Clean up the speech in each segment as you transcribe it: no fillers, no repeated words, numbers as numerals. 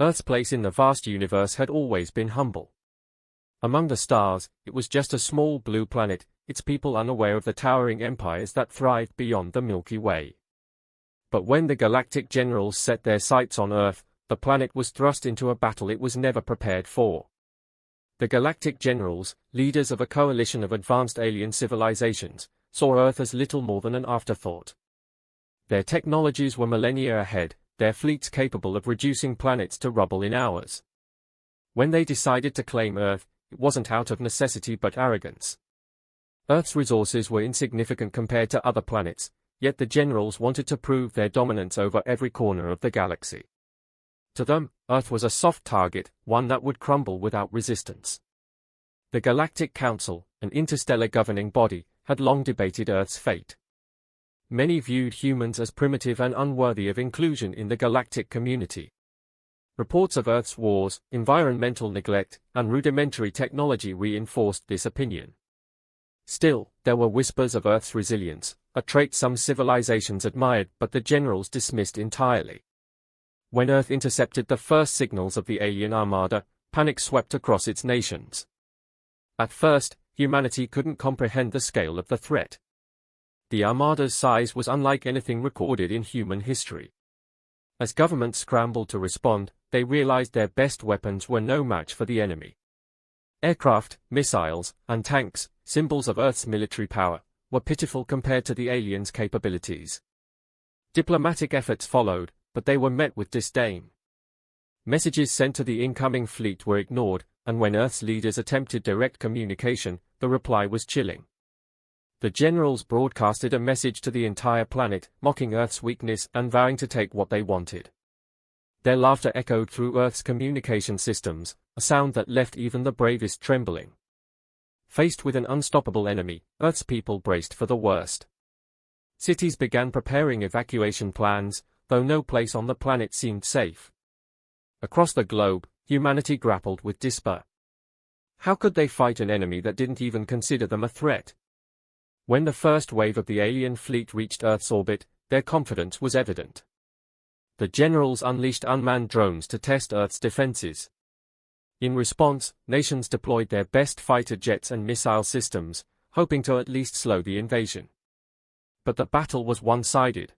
Earth's place in the vast universe had always been humble. Among the stars, it was just a small blue planet, its people unaware of the towering empires that thrived beyond the Milky Way. But when the galactic generals set their sights on Earth, the planet was thrust into a battle it was never prepared for. The galactic generals, leaders of a coalition of advanced alien civilizations, saw Earth as little more than an afterthought. Their technologies were millennia ahead, their fleets capable of reducing planets to rubble in hours. When they decided to claim Earth, it wasn't out of necessity but arrogance. Earth's resources were insignificant compared to other planets, yet the generals wanted to prove their dominance over every corner of the galaxy. To them, Earth was a soft target, one that would crumble without resistance. The Galactic Council, an interstellar governing body, had long debated Earth's fate. Many viewed humans as primitive and unworthy of inclusion in the galactic community. Reports of Earth's wars, environmental neglect, and rudimentary technology reinforced this opinion. Still, there were whispers of Earth's resilience, a trait some civilizations admired but the generals dismissed entirely. When Earth intercepted the first signals of the alien armada, panic swept across its nations. At first, humanity couldn't comprehend the scale of the threat. The armada's size was unlike anything recorded in human history. As governments scrambled to respond, they realized their best weapons were no match for the enemy. Aircraft, missiles, and tanks, symbols of Earth's military power, were pitiful compared to the aliens' capabilities. Diplomatic efforts followed, but they were met with disdain. Messages sent to the incoming fleet were ignored, and when Earth's leaders attempted direct communication, the reply was chilling. The generals broadcasted a message to the entire planet, mocking Earth's weakness and vowing to take what they wanted. Their laughter echoed through Earth's communication systems, a sound that left even the bravest trembling. Faced with an unstoppable enemy, Earth's people braced for the worst. Cities began preparing evacuation plans, though no place on the planet seemed safe. Across the globe, humanity grappled with despair. How could they fight an enemy that didn't even consider them a threat? When the first wave of the alien fleet reached Earth's orbit, their confidence was evident. The generals unleashed unmanned drones to test Earth's defenses. In response, nations deployed their best fighter jets and missile systems, hoping to at least slow the invasion. But the battle was one-sided.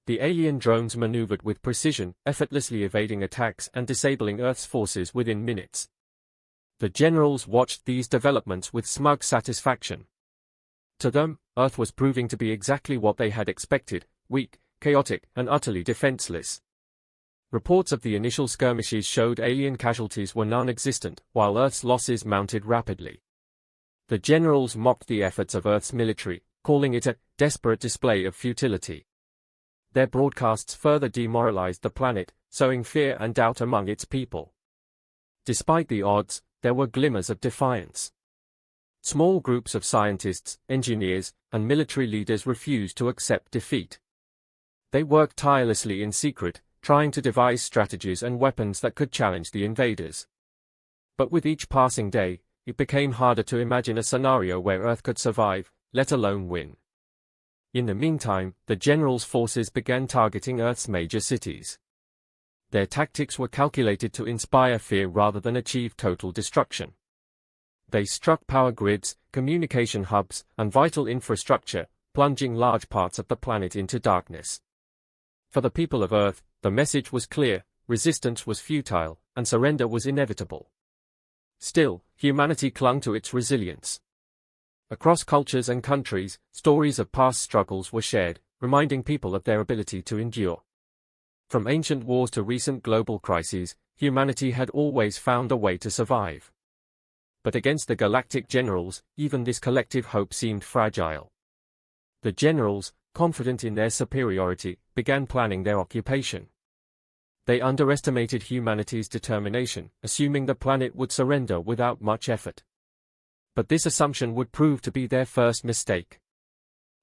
The alien drones maneuvered with precision, effortlessly evading attacks and disabling Earth's forces within minutes. The generals watched these developments with smug satisfaction. To them, Earth was proving to be exactly what they had expected, weak, chaotic, and utterly defenseless. Reports of the initial skirmishes showed alien casualties were non-existent, while Earth's losses mounted rapidly. The generals mocked the efforts of Earth's military, calling it a desperate display of futility. Their broadcasts further demoralized the planet, sowing fear and doubt among its people. Despite the odds, there were glimmers of defiance. Small groups of scientists, engineers, and military leaders refused to accept defeat. They worked tirelessly in secret, trying to devise strategies and weapons that could challenge the invaders. But with each passing day, it became harder to imagine a scenario where Earth could survive, let alone win. In the meantime, the generals' forces began targeting Earth's major cities. Their tactics were calculated to inspire fear rather than achieve total destruction. They struck power grids, communication hubs, and vital infrastructure, plunging large parts of the planet into darkness. For the people of Earth, the message was clear: resistance was futile, and surrender was inevitable. Still, humanity clung to its resilience. Across cultures and countries, stories of past struggles were shared, reminding people of their ability to endure. From ancient wars to recent global crises, humanity had always found a way to survive. But against the galactic generals, even this collective hope seemed fragile. The generals, confident in their superiority, began planning their occupation. They underestimated humanity's determination, assuming the planet would surrender without much effort. But this assumption would prove to be their first mistake.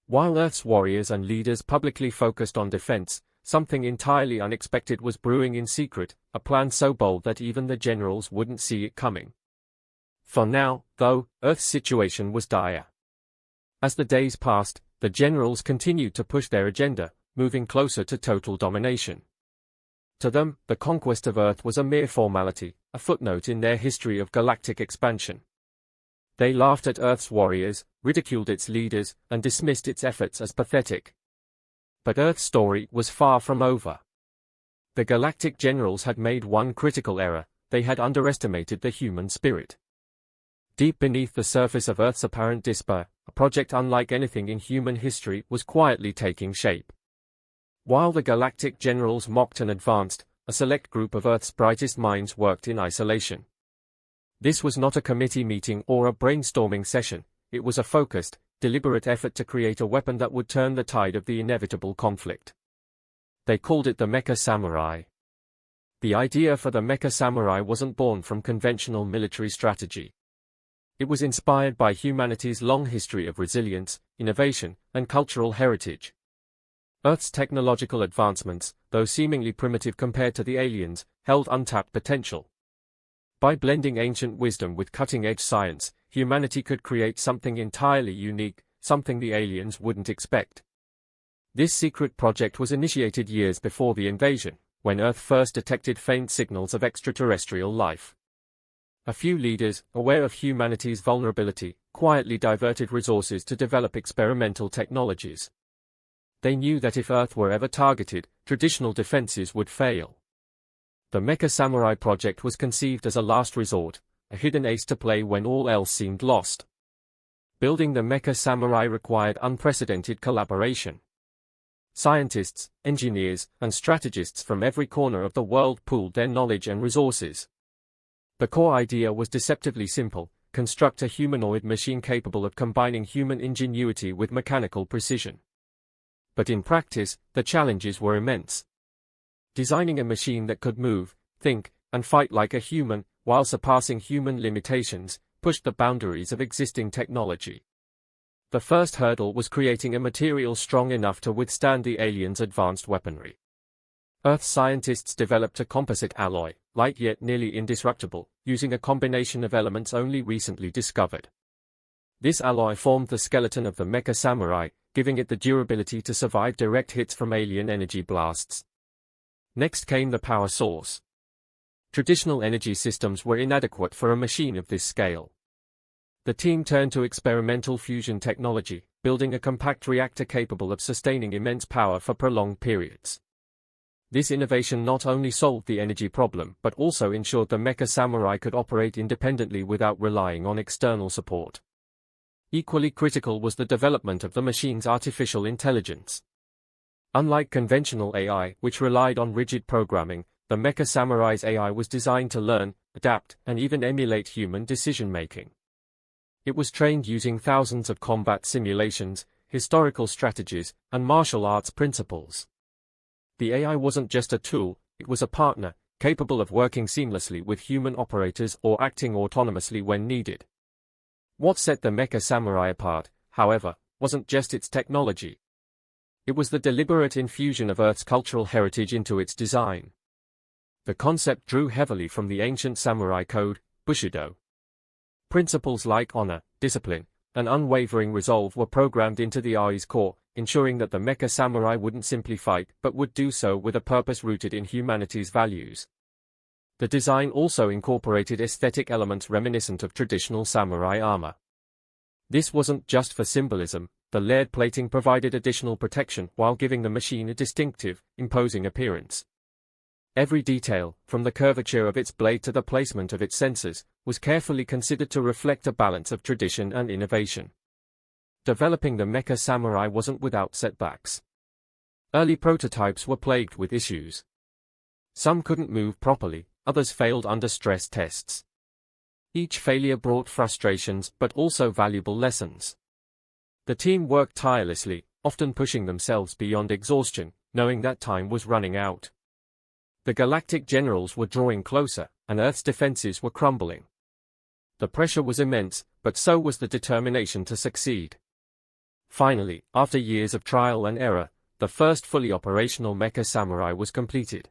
While Earth's warriors and leaders publicly focused on defense, something entirely unexpected was brewing in secret, a plan so bold that even the generals wouldn't see it coming. For now, though, Earth's situation was dire. As the days passed, the generals continued to push their agenda, moving closer to total domination. To them, the conquest of Earth was a mere formality, a footnote in their history of galactic expansion. They laughed at Earth's warriors, ridiculed its leaders, and dismissed its efforts as pathetic. But Earth's story was far from over. The galactic generals had made one critical error: they had underestimated the human spirit. Deep beneath the surface of Earth's apparent despair, a project unlike anything in human history was quietly taking shape. While the galactic generals mocked and advanced, a select group of Earth's brightest minds worked in isolation. This was not a committee meeting or a brainstorming session, it was a focused, deliberate effort to create a weapon that would turn the tide of the inevitable conflict. They called it the Mecha Samurai. The idea for the Mecha Samurai wasn't born from conventional military strategy. It was inspired by humanity's long history of resilience, innovation, and cultural heritage. Earth's technological advancements, though seemingly primitive compared to the aliens, held untapped potential. By blending ancient wisdom with cutting-edge science, humanity could create something entirely unique, something the aliens wouldn't expect. This secret project was initiated years before the invasion, when Earth first detected faint signals of extraterrestrial life. A few leaders, aware of humanity's vulnerability, quietly diverted resources to develop experimental technologies. They knew that if Earth were ever targeted, traditional defenses would fail. The Mecha Samurai project was conceived as a last resort, a hidden ace to play when all else seemed lost. Building the Mecha Samurai required unprecedented collaboration. Scientists, engineers, and strategists from every corner of the world pooled their knowledge and resources. The core idea was deceptively simple: construct a humanoid machine capable of combining human ingenuity with mechanical precision. But in practice, the challenges were immense. Designing a machine that could move, think, and fight like a human, while surpassing human limitations, pushed the boundaries of existing technology. The first hurdle was creating a material strong enough to withstand the aliens' advanced weaponry. Earth scientists developed a composite alloy, light yet nearly indestructible, using a combination of elements only recently discovered. This alloy formed the skeleton of the Mecha Samurai, giving it the durability to survive direct hits from alien energy blasts. Next came the power source. Traditional energy systems were inadequate for a machine of this scale. The team turned to experimental fusion technology, building a compact reactor capable of sustaining immense power for prolonged periods. This innovation not only solved the energy problem but also ensured the Mecha Samurai could operate independently without relying on external support. Equally critical was the development of the machine's artificial intelligence. Unlike conventional AI, which relied on rigid programming, the Mecha Samurai's AI was designed to learn, adapt, and even emulate human decision-making. It was trained using thousands of combat simulations, historical strategies, and martial arts principles. The AI wasn't just a tool, it was a partner, capable of working seamlessly with human operators or acting autonomously when needed. What set the Mecha Samurai apart, however, wasn't just its technology. It was the deliberate infusion of Earth's cultural heritage into its design. The concept drew heavily from the ancient samurai code, Bushido. Principles like honor, discipline, and unwavering resolve were programmed into the AI's core, ensuring that the Mecha Samurai wouldn't simply fight but would do so with a purpose rooted in humanity's values. The design also incorporated aesthetic elements reminiscent of traditional samurai armor. This wasn't just for symbolism. The layered plating provided additional protection while giving the machine a distinctive, imposing appearance. Every detail, from the curvature of its blade to the placement of its sensors, was carefully considered to reflect a balance of tradition and innovation. Developing the Mecha Samurai wasn't without setbacks. Early prototypes were plagued with issues. Some couldn't move properly, others failed under stress tests. Each failure brought frustrations but also valuable lessons. The team worked tirelessly, often pushing themselves beyond exhaustion, knowing that time was running out. The galactic generals were drawing closer, and Earth's defenses were crumbling. The pressure was immense, but so was the determination to succeed. Finally, after years of trial and error, the first fully operational Mecha Samurai was completed.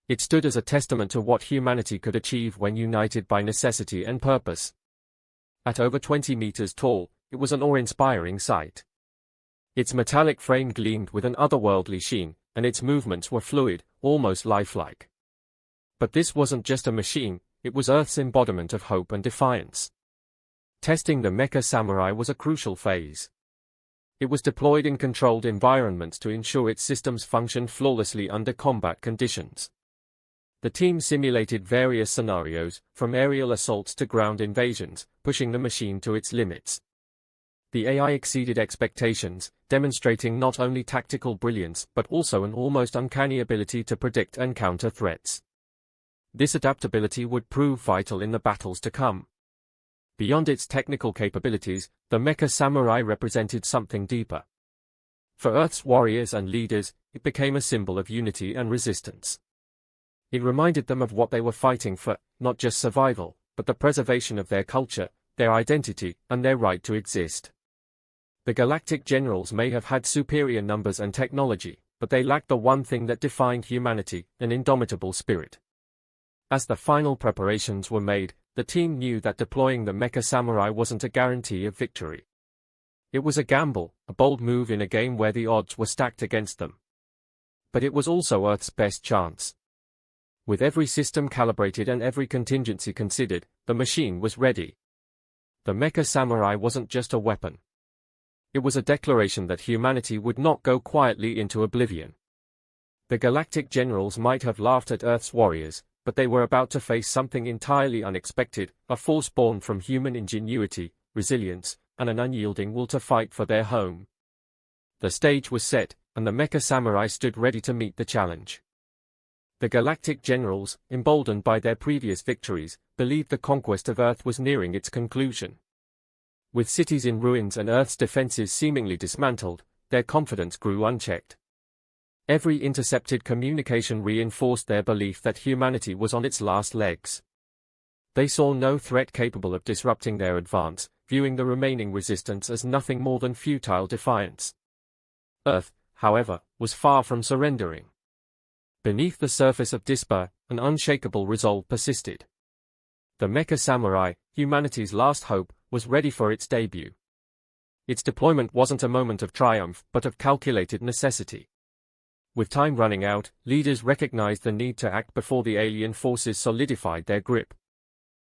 It stood as a testament to what humanity could achieve when united by necessity and purpose. At over 20 meters tall, it was an awe-inspiring sight. Its metallic frame gleamed with an otherworldly sheen, and its movements were fluid, almost lifelike. But this wasn't just a machine, it was Earth's embodiment of hope and defiance. Testing the Mecha Samurai was a crucial phase. It was deployed in controlled environments to ensure its systems functioned flawlessly under combat conditions. The team simulated various scenarios, from aerial assaults to ground invasions, pushing the machine to its limits. The AI exceeded expectations, demonstrating not only tactical brilliance but also an almost uncanny ability to predict and counter threats. This adaptability would prove vital in the battles to come. Beyond its technical capabilities, the Mecha Samurai represented something deeper. For Earth's warriors and leaders, it became a symbol of unity and resistance. It reminded them of what they were fighting for, not just survival, but the preservation of their culture, their identity, and their right to exist. The Galactic generals may have had superior numbers and technology, but they lacked the one thing that defined humanity, an indomitable spirit. As the final preparations were made, the team knew that deploying the Mecha Samurai wasn't a guarantee of victory. It was a gamble, a bold move in a game where the odds were stacked against them. But it was also Earth's best chance. With every system calibrated and every contingency considered, the machine was ready. The Mecha Samurai wasn't just a weapon. It was a declaration that humanity would not go quietly into oblivion. The Galactic generals might have laughed at Earth's warriors, but they were about to face something entirely unexpected, a force born from human ingenuity, resilience, and an unyielding will to fight for their home. The stage was set, and the Mecha Samurai stood ready to meet the challenge. The Galactic generals, emboldened by their previous victories, believed the conquest of Earth was nearing its conclusion. With cities in ruins and Earth's defenses seemingly dismantled, their confidence grew unchecked. Every intercepted communication reinforced their belief that humanity was on its last legs. They saw no threat capable of disrupting their advance, viewing the remaining resistance as nothing more than futile defiance. Earth, however, was far from surrendering. Beneath the surface of despair, an unshakable resolve persisted. The Mecha Samurai, humanity's last hope, was ready for its debut. Its deployment wasn't a moment of triumph, but of calculated necessity. With time running out, leaders recognized the need to act before the alien forces solidified their grip.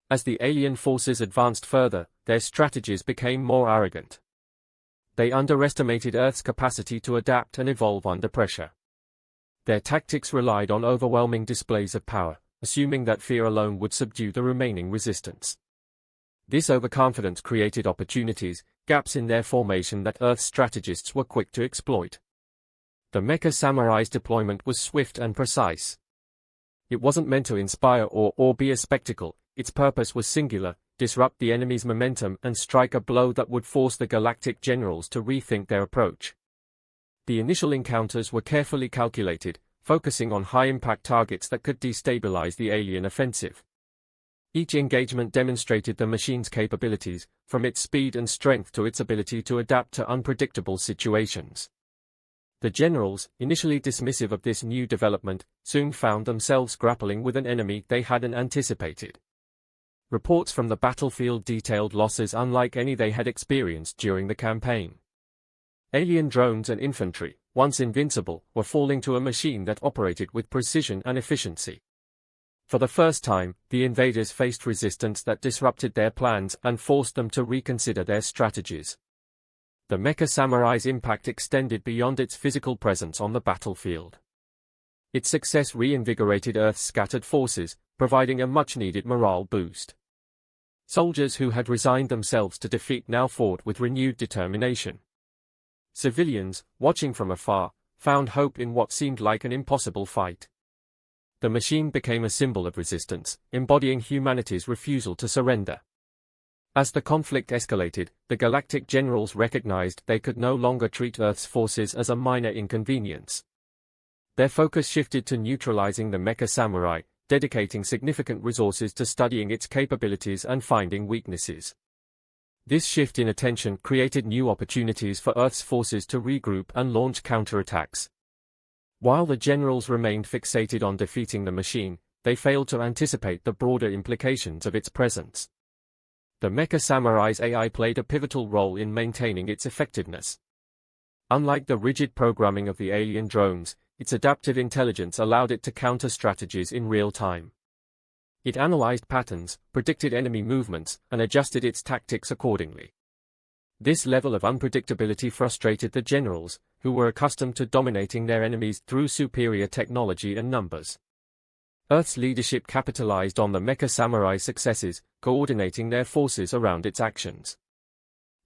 As the alien forces advanced further, their strategies became more arrogant. They underestimated Earth's capacity to adapt and evolve under pressure. Their tactics relied on overwhelming displays of power, assuming that fear alone would subdue the remaining resistance. This overconfidence created opportunities, gaps in their formation that Earth's strategists were quick to exploit. The Mecha Samurai's deployment was swift and precise. It wasn't meant to inspire or be a spectacle, its purpose was singular: disrupt the enemy's momentum and strike a blow that would force the Galactic generals to rethink their approach. The initial encounters were carefully calculated, focusing on high-impact targets that could destabilize the alien offensive. Each engagement demonstrated the machine's capabilities, from its speed and strength to its ability to adapt to unpredictable situations. The generals, initially dismissive of this new development, soon found themselves grappling with an enemy they hadn't anticipated. Reports from the battlefield detailed losses unlike any they had experienced during the campaign. Alien drones and infantry, once invincible, were falling to a machine that operated with precision and efficiency. For the first time, the invaders faced resistance that disrupted their plans and forced them to reconsider their strategies. The Mecha Samurai's impact extended beyond its physical presence on the battlefield. Its success reinvigorated Earth's scattered forces, providing a much-needed morale boost. Soldiers who had resigned themselves to defeat now fought with renewed determination. Civilians, watching from afar, found hope in what seemed like an impossible fight. The machine became a symbol of resistance, embodying humanity's refusal to surrender. As the conflict escalated, the Galactic generals recognized they could no longer treat Earth's forces as a minor inconvenience. Their focus shifted to neutralizing the Mecha Samurai, dedicating significant resources to studying its capabilities and finding weaknesses. This shift in attention created new opportunities for Earth's forces to regroup and launch counterattacks. While the generals remained fixated on defeating the machine, they failed to anticipate the broader implications of its presence. The Mecha Samurai's AI played a pivotal role in maintaining its effectiveness. Unlike the rigid programming of the alien drones, its adaptive intelligence allowed it to counter strategies in real time. It analyzed patterns, predicted enemy movements, and adjusted its tactics accordingly. This level of unpredictability frustrated the generals, who were accustomed to dominating their enemies through superior technology and numbers. Earth's leadership capitalized on the Mecha Samurai's successes, coordinating their forces around its actions.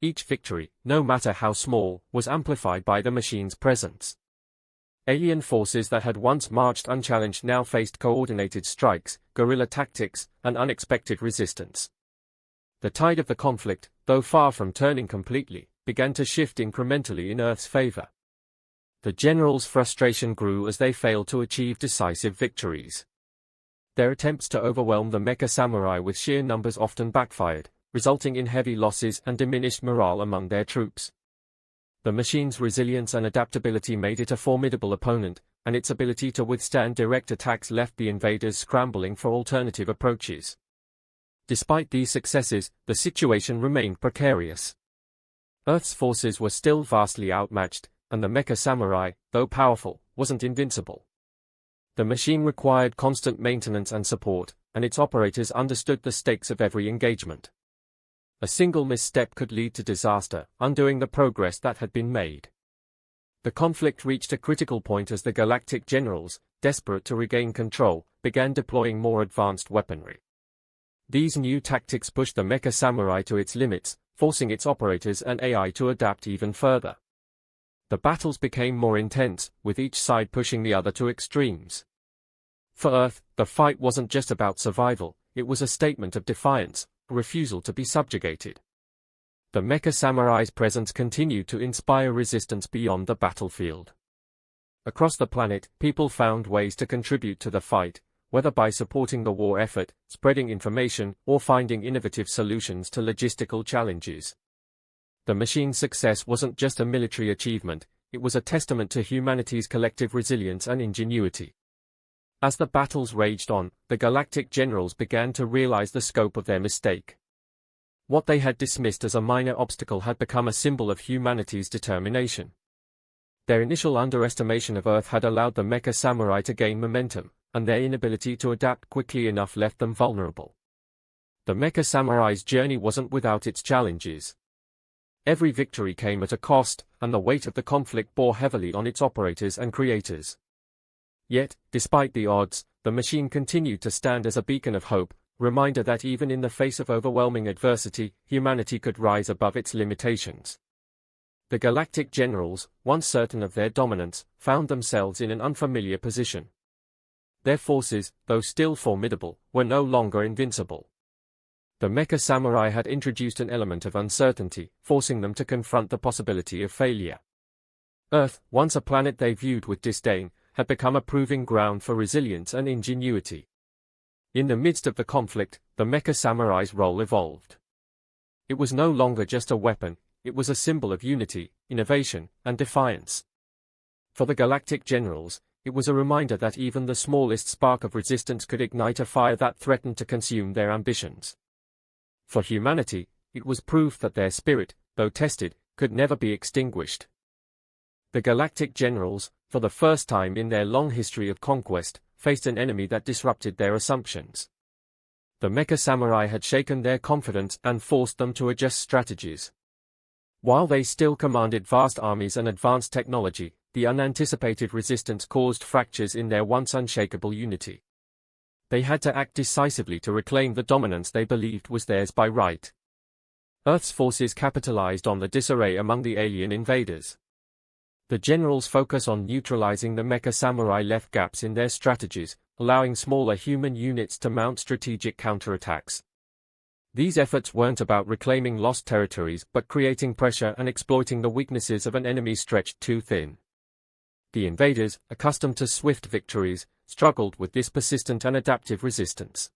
Each victory, no matter how small, was amplified by the machine's presence. Alien forces that had once marched unchallenged now faced coordinated strikes, guerrilla tactics, and unexpected resistance. The tide of the conflict, though far from turning completely, began to shift incrementally in Earth's favor. The generals' frustration grew as they failed to achieve decisive victories. Their attempts to overwhelm the Mecha Samurai with sheer numbers often backfired, resulting in heavy losses and diminished morale among their troops. The machine's resilience and adaptability made it a formidable opponent, and its ability to withstand direct attacks left the invaders scrambling for alternative approaches. Despite these successes, the situation remained precarious. Earth's forces were still vastly outmatched, and the Mecha Samurai, though powerful, wasn't invincible. The machine required constant maintenance and support, and its operators understood the stakes of every engagement. A single misstep could lead to disaster, undoing the progress that had been made. The conflict reached a critical point as the Galactic generals, desperate to regain control, began deploying more advanced weaponry. These new tactics pushed the Mecha Samurai to its limits, forcing its operators and AI to adapt even further. The battles became more intense, with each side pushing the other to extremes. For Earth, the fight wasn't just about survival, it was a statement of defiance, a refusal to be subjugated. The Mecha Samurai's presence continued to inspire resistance beyond the battlefield. Across the planet, people found ways to contribute to the fight, whether by supporting the war effort, spreading information, or finding innovative solutions to logistical challenges. The machine's success wasn't just a military achievement, it was a testament to humanity's collective resilience and ingenuity. As the battles raged on, the Galactic generals began to realize the scope of their mistake. What they had dismissed as a minor obstacle had become a symbol of humanity's determination. Their initial underestimation of Earth had allowed the Mecha Samurai to gain momentum, and their inability to adapt quickly enough left them vulnerable. The Mecha Samurai's journey wasn't without its challenges. Every victory came at a cost, and the weight of the conflict bore heavily on its operators and creators. Yet, despite the odds, the machine continued to stand as a beacon of hope, reminder that even in the face of overwhelming adversity, humanity could rise above its limitations. The Galactic generals, once certain of their dominance, found themselves in an unfamiliar position. Their forces, though still formidable, were no longer invincible. The Mecha Samurai had introduced an element of uncertainty, forcing them to confront the possibility of failure. Earth, once a planet they viewed with disdain, had become a proving ground for resilience and ingenuity. In the midst of the conflict, the Mecha Samurai's role evolved. It was no longer just a weapon, it was a symbol of unity, innovation, and defiance. For the Galactic generals, it was a reminder that even the smallest spark of resistance could ignite a fire that threatened to consume their ambitions. For humanity, it was proof that their spirit, though tested, could never be extinguished. The Galactic generals, for the first time in their long history of conquest, faced an enemy that disrupted their assumptions. The Mecha Samurai had shaken their confidence and forced them to adjust strategies. While they still commanded vast armies and advanced technology, the unanticipated resistance caused fractures in their once unshakable unity. They had to act decisively to reclaim the dominance they believed was theirs by right. Earth's forces capitalized on the disarray among the alien invaders. The generals' focus on neutralizing the Mecha Samurai left gaps in their strategies, allowing smaller human units to mount strategic counterattacks. These efforts weren't about reclaiming lost territories but creating pressure and exploiting the weaknesses of an enemy stretched too thin. The invaders, accustomed to swift victories, struggled with this persistent and adaptive resistance.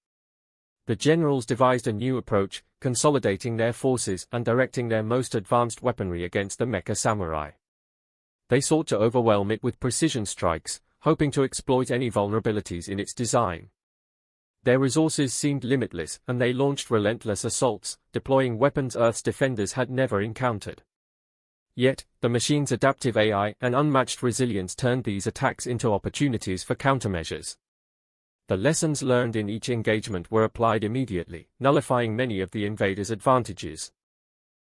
The generals devised a new approach, consolidating their forces and directing their most advanced weaponry against the Mecha Samurai. They sought to overwhelm it with precision strikes, hoping to exploit any vulnerabilities in its design. Their resources seemed limitless, and they launched relentless assaults, deploying weapons Earth's defenders had never encountered. Yet, the machine's adaptive AI and unmatched resilience turned these attacks into opportunities for countermeasures. The lessons learned in each engagement were applied immediately, nullifying many of the invaders' advantages.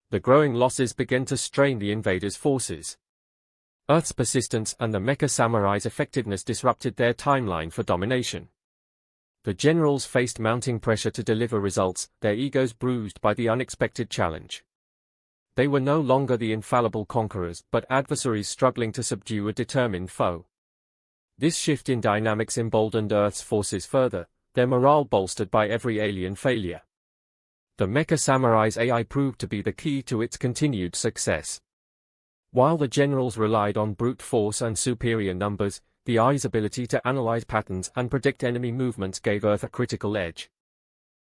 The growing losses began to strain the invaders' forces. Earth's persistence and the Mecha Samurai's effectiveness disrupted their timeline for domination. The generals faced mounting pressure to deliver results, their egos bruised by the unexpected challenge. They were no longer the infallible conquerors, but adversaries struggling to subdue a determined foe. This shift in dynamics emboldened Earth's forces further, their morale bolstered by every alien failure. The Mecha Samurai's AI proved to be the key to its continued success. While the generals relied on brute force and superior numbers, the AI's ability to analyze patterns and predict enemy movements gave Earth a critical edge.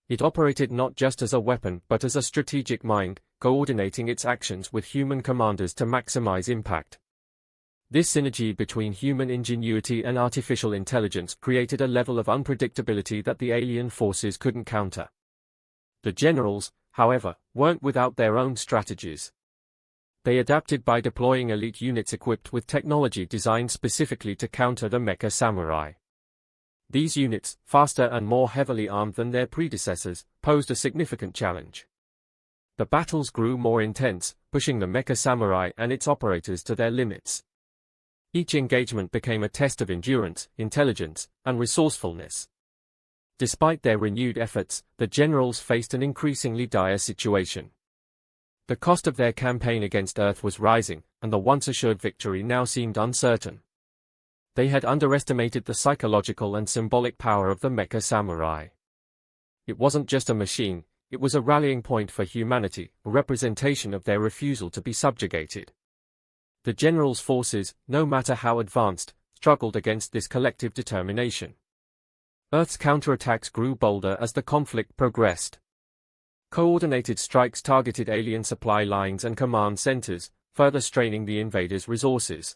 It operated not just as a weapon but as a strategic mind, coordinating its actions with human commanders to maximize impact. This synergy between human ingenuity and artificial intelligence created a level of unpredictability that the alien forces couldn't counter. The generals, however, weren't without their own strategies. They adapted by deploying elite units equipped with technology designed specifically to counter the Mecha Samurai. These units, faster and more heavily armed than their predecessors, posed a significant challenge. The battles grew more intense, pushing the Mecha Samurai and its operators to their limits. Each engagement became a test of endurance, intelligence, and resourcefulness. Despite their renewed efforts, the generals faced an increasingly dire situation. The cost of their campaign against Earth was rising, and the once assured victory now seemed uncertain. They had underestimated the psychological and symbolic power of the Mecha Samurai. It wasn't just a machine, it was a rallying point for humanity, a representation of their refusal to be subjugated. The generals' forces, no matter how advanced, struggled against this collective determination. Earth's counterattacks grew bolder as the conflict progressed. Coordinated strikes targeted alien supply lines and command centers, further straining the invaders' resources.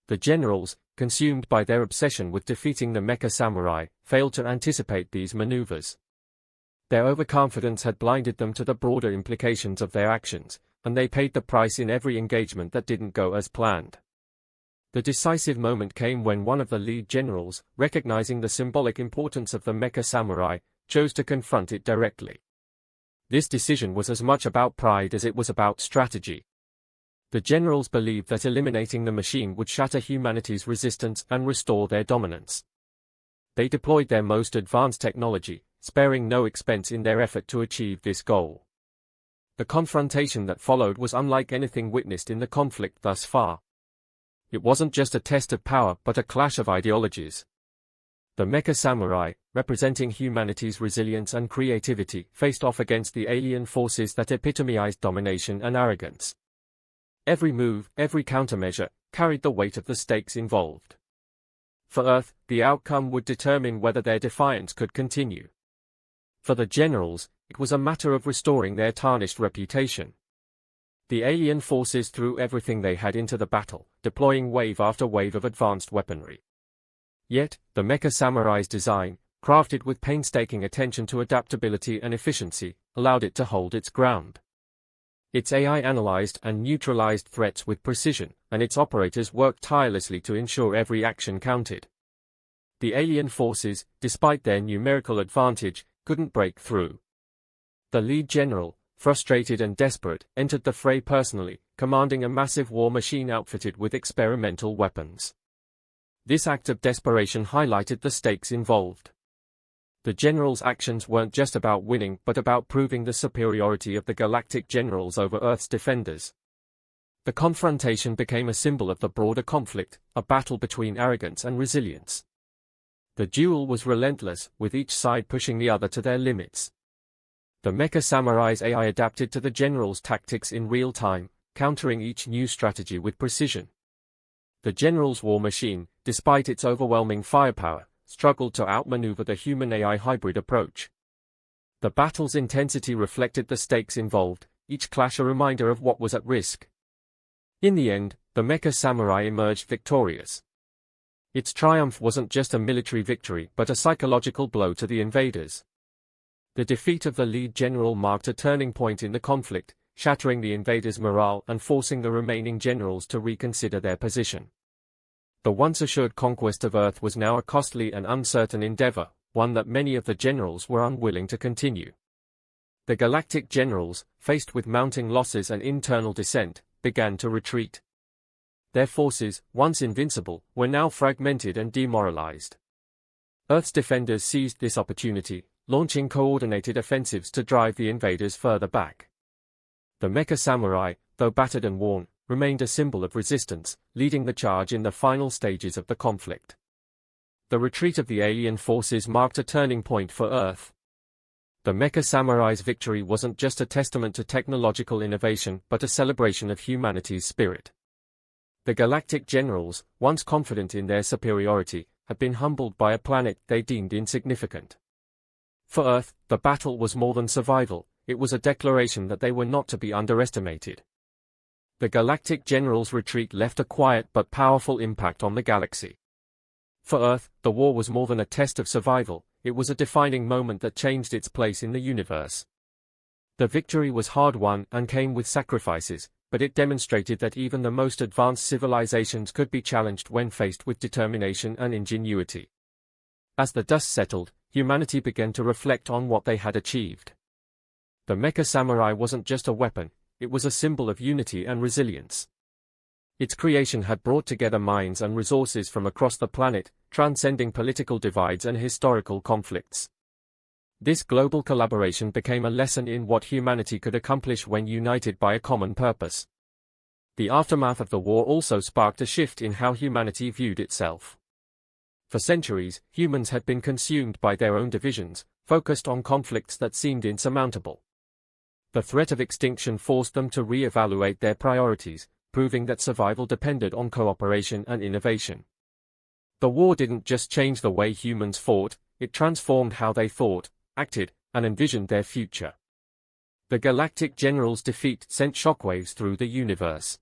The generals, consumed by their obsession with defeating the Mecha Samurai, failed to anticipate these maneuvers. Their overconfidence had blinded them to the broader implications of their actions, and they paid the price in every engagement that didn't go as planned. The decisive moment came when one of the lead generals, recognizing the symbolic importance of the Mecha Samurai, chose to confront it directly. This decision was as much about pride as it was about strategy. The generals believed that eliminating the machine would shatter humanity's resistance and restore their dominance. They deployed their most advanced technology, sparing no expense in their effort to achieve this goal. The confrontation that followed was unlike anything witnessed in the conflict thus far. It wasn't just a test of power but a clash of ideologies. The Mecha Samurai, representing humanity's resilience and creativity, faced off against the alien forces that epitomized domination and arrogance. Every move, every countermeasure, carried the weight of the stakes involved. For Earth, the outcome would determine whether their defiance could continue. For the generals, it was a matter of restoring their tarnished reputation. The alien forces threw everything they had into the battle, deploying wave after wave of advanced weaponry. Yet, the Mecha Samurai's design, crafted with painstaking attention to adaptability and efficiency, allowed it to hold its ground. Its AI analyzed and neutralized threats with precision, and its operators worked tirelessly to ensure every action counted. The alien forces, despite their numerical advantage, couldn't break through. The lead general, frustrated and desperate, entered the fray personally, commanding a massive war machine outfitted with experimental weapons. This act of desperation highlighted the stakes involved. The general's actions weren't just about winning but about proving the superiority of the Galactic generals over Earth's defenders. The confrontation became a symbol of the broader conflict, a battle between arrogance and resilience. The duel was relentless, with each side pushing the other to their limits. The Mecha Samurai's AI adapted to the general's tactics in real time, countering each new strategy with precision. The general's war machine, despite its overwhelming firepower, struggled to outmaneuver the human-AI hybrid approach. The battle's intensity reflected the stakes involved, each clash a reminder of what was at risk. In the end, the Mecha Samurai emerged victorious. Its triumph wasn't just a military victory but a psychological blow to the invaders. The defeat of the lead general marked a turning point in the conflict, shattering the invaders' morale and forcing the remaining generals to reconsider their position. The once assured conquest of Earth was now a costly and uncertain endeavor, one that many of the generals were unwilling to continue. The Galactic generals, faced with mounting losses and internal dissent, began to retreat. Their forces, once invincible, were now fragmented and demoralized. Earth's defenders seized this opportunity, launching coordinated offensives to drive the invaders further back. The Mecha samurai, though battered and worn, remained a symbol of resistance, leading the charge in the final stages of the conflict. The retreat of the alien forces marked a turning point for Earth. The Mecha samurai's victory wasn't just a testament to technological innovation but a celebration of humanity's spirit. The Galactic generals, once confident in their superiority, had been humbled by a planet they deemed insignificant. For Earth, the battle was more than survival, it was a declaration that they were not to be underestimated. The Galactic generals' retreat left a quiet but powerful impact on the galaxy. For Earth, the war was more than a test of survival, it was a defining moment that changed its place in the universe. The victory was hard-won and came with sacrifices, but it demonstrated that even the most advanced civilizations could be challenged when faced with determination and ingenuity. As the dust settled, humanity began to reflect on what they had achieved. The Mecha samurai wasn't just a weapon, it was a symbol of unity and resilience. Its creation had brought together minds and resources from across the planet, transcending political divides and historical conflicts. This global collaboration became a lesson in what humanity could accomplish when united by a common purpose. The aftermath of the war also sparked a shift in how humanity viewed itself. For centuries, humans had been consumed by their own divisions, focused on conflicts that seemed insurmountable. The threat of extinction forced them to re-evaluate their priorities, proving that survival depended on cooperation and innovation. The war didn't just change the way humans fought, it transformed how they thought, acted, and envisioned their future. The Galactic generals' defeat sent shockwaves through the universe.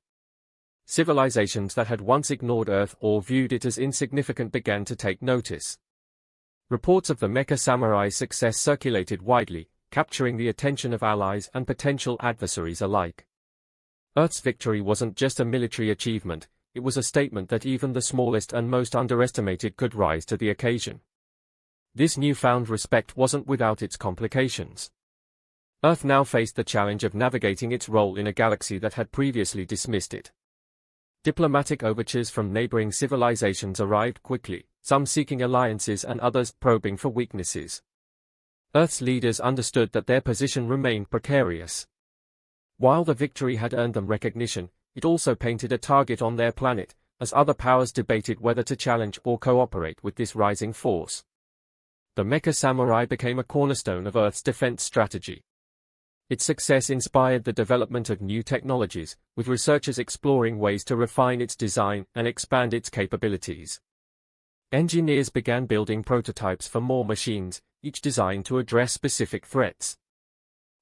Civilizations that had once ignored Earth or viewed it as insignificant began to take notice. Reports of the Mecha samurai's success circulated widely, capturing the attention of allies and potential adversaries alike. Earth's victory wasn't just a military achievement, it was a statement that even the smallest and most underestimated could rise to the occasion. This newfound respect wasn't without its complications. Earth now faced the challenge of navigating its role in a galaxy that had previously dismissed it. Diplomatic overtures from neighboring civilizations arrived quickly, some seeking alliances and others probing for weaknesses. Earth's leaders understood that their position remained precarious. While the victory had earned them recognition, it also painted a target on their planet, as other powers debated whether to challenge or cooperate with this rising force. The Mecha samurai became a cornerstone of Earth's defense strategy. Its success inspired the development of new technologies, with researchers exploring ways to refine its design and expand its capabilities. Engineers began building prototypes for more machines, each designed to address specific threats.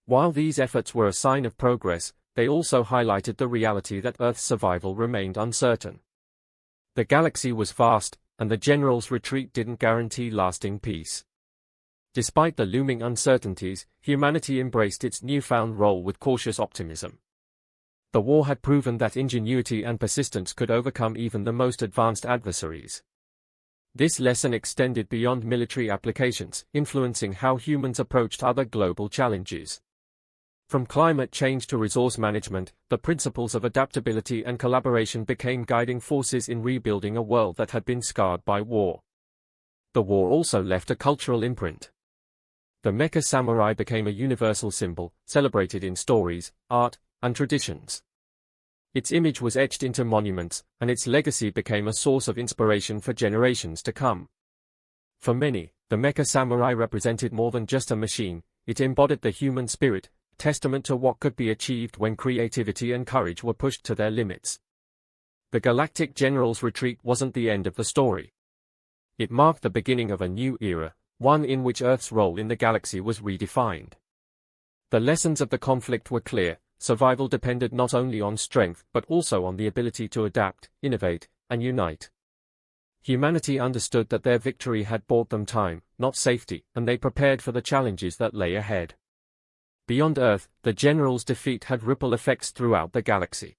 While these efforts were a sign of progress, they also highlighted the reality that Earth's survival remained uncertain. The galaxy was vast, and the generals' retreat didn't guarantee lasting peace. Despite the looming uncertainties, humanity embraced its newfound role with cautious optimism. The war had proven that ingenuity and persistence could overcome even the most advanced adversaries. This lesson extended beyond military applications, influencing how humans approached other global challenges. From climate change to resource management, the principles of adaptability and collaboration became guiding forces in rebuilding a world that had been scarred by war. The war also left a cultural imprint. The Mecha samurai became a universal symbol, celebrated in stories, art, and traditions. Its image was etched into monuments, and its legacy became a source of inspiration for generations to come. For many, the Mecha samurai represented more than just a machine, it embodied the human spirit, testament to what could be achieved when creativity and courage were pushed to their limits. The Galactic generals' retreat wasn't the end of the story. It marked the beginning of a new era, one in which Earth's role in the galaxy was redefined. The lessons of the conflict were clear: survival depended not only on strength but also on the ability to adapt, innovate, and unite. Humanity understood that their victory had bought them time, not safety, and they prepared for the challenges that lay ahead. Beyond Earth, the generals' defeat had ripple effects throughout the galaxy.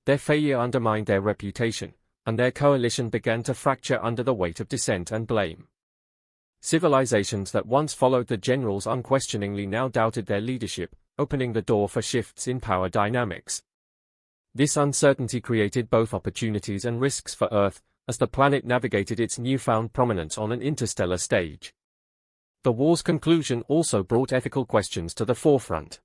Their failure undermined their reputation, and their coalition began to fracture under the weight of dissent and blame. Civilizations that once followed the generals unquestioningly now doubted their leadership, opening the door for shifts in power dynamics. This uncertainty created both opportunities and risks for Earth, as the planet navigated its newfound prominence on an interstellar stage. The war's conclusion also brought ethical questions to the forefront.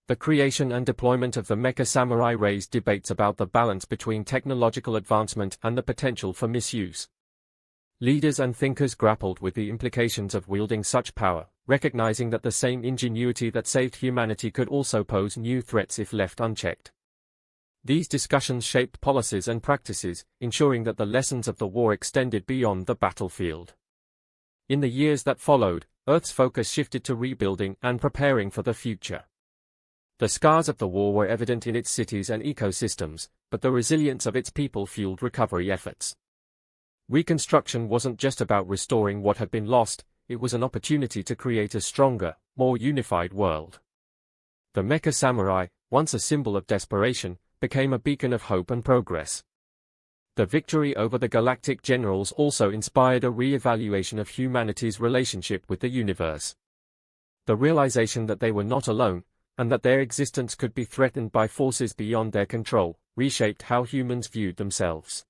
The creation and deployment of the Mecha Samurai raised debates about the balance between technological advancement and the potential for misuse. Leaders and thinkers grappled with the implications of wielding such power, recognizing that the same ingenuity that saved humanity could also pose new threats if left unchecked. These discussions shaped policies and practices, ensuring that the lessons of the war extended beyond the battlefield. In the years that followed, Earth's focus shifted to rebuilding and preparing for the future. The scars of the war were evident in its cities and ecosystems, but the resilience of its people fueled recovery efforts. Reconstruction wasn't just about restoring what had been lost, it was an opportunity to create a stronger, more unified world. The Mecha Samurai, once a symbol of desperation, became a beacon of hope and progress. The victory over the Galactic generals also inspired a re-evaluation of humanity's relationship with the universe. The realization that they were not alone, and that their existence could be threatened by forces beyond their control, reshaped how humans viewed themselves.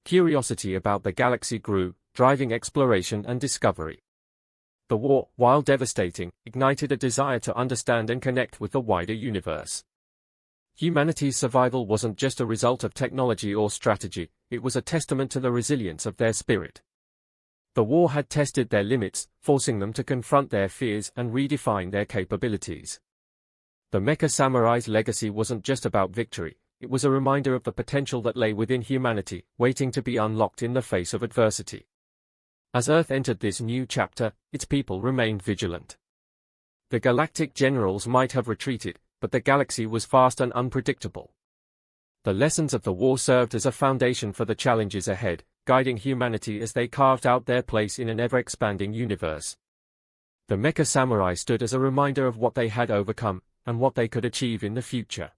Curiosity about the galaxy grew, driving exploration and discovery. The war, while devastating, ignited a desire to understand and connect with the wider universe. Humanity's survival wasn't just a result of technology or strategy, it was a testament to the resilience of their spirit. The war had tested their limits, forcing them to confront their fears and redefine their capabilities. The Mecha Samurai's legacy wasn't just about victory, it was a reminder of the potential that lay within humanity, waiting to be unlocked in the face of adversity. As Earth entered this new chapter, its people remained vigilant. The Galactic generals might have retreated, but the galaxy was vast and unpredictable. The lessons of the war served as a foundation for the challenges ahead, guiding humanity as they carved out their place in an ever-expanding universe. The Mecha Samurai stood as a reminder of what they had overcome, and what they could achieve in the future.